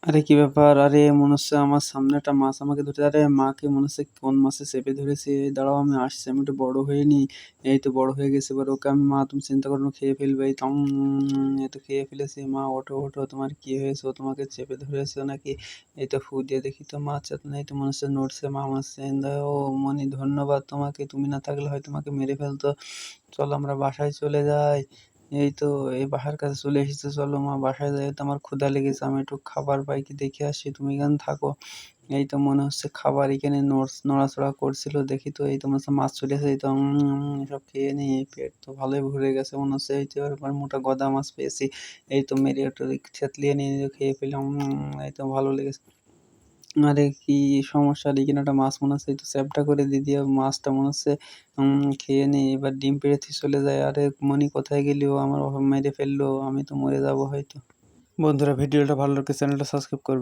আরে কি ব্যাপার? আরে মনে হচ্ছে আমার সামনে একটা মাছ আমাকে ধরতে আরে মাকে মনে হচ্ছে কোন মাছে চেপে ধরেছে। দাঁড়াও আমি আসছি, আমি একটু বড় হয়ে নিই। এই তো বড় হয়ে গেছে এবার ওকে আমি মা তুমি চিন্তা করো না খেয়ে ফেলবে। এই তো এই তো খেয়ে ফেলেছি। মা ওঠো, ওঠো তোমার কি হয়েছে? ও তোমাকে চেপে ধরেছে নাকি? এই তো ফু দিয়ে দেখি তো মাছ এই তো মনে হচ্ছে নড়ছে। মা মারছে ও মনি ধন্যবাদ তোমাকে। তুমি না থাকলে হয়তো তোমাকে মেরে ফেলতো। চলো আমরা বাসায় চলে যাই। এই তো এই বাসার কাছে চলে এসেছি, চলো মা বাসায় যাই, তো আমার ক্ষুধা লেগেছে, আমি একটু খাবার পাই কি দেখে আসি, তুমি এখানে থাকো। এই তো মনে হচ্ছে খাবার এখানে নড়াচড়া করছিল, দেখি তো এই তো মনে হচ্ছে মাছ চলে এসেছে, এই তো সব খেয়ে নিই, এই পেট তো ভালোই ভরে গেছে মনে হচ্ছে। এই তো এবার মোটা গদা মাছ পেয়েছি, এই তো মেরে একটু থেতলিয়ে নিয়ে খেয়ে ফেলাম। এই তো ভালো লেগেছে। আরে কি সমস্যা? আর এখানে একটা মাছ মনে হচ্ছে একটু চ্যাপ্টা করে দিয়ে মাছটা মনে হচ্ছে খেয়ে নিই, এবার ডিম পেড়ে চলে যায়। আরে মনি কোথায় গেলি? ও আমার মেরে ফেললো, আমি তো মরে যাবো হয়তো। বন্ধুরা ভিডিওটা ভালো লাগলে চ্যানেলটা সাবস্ক্রাইব করবে।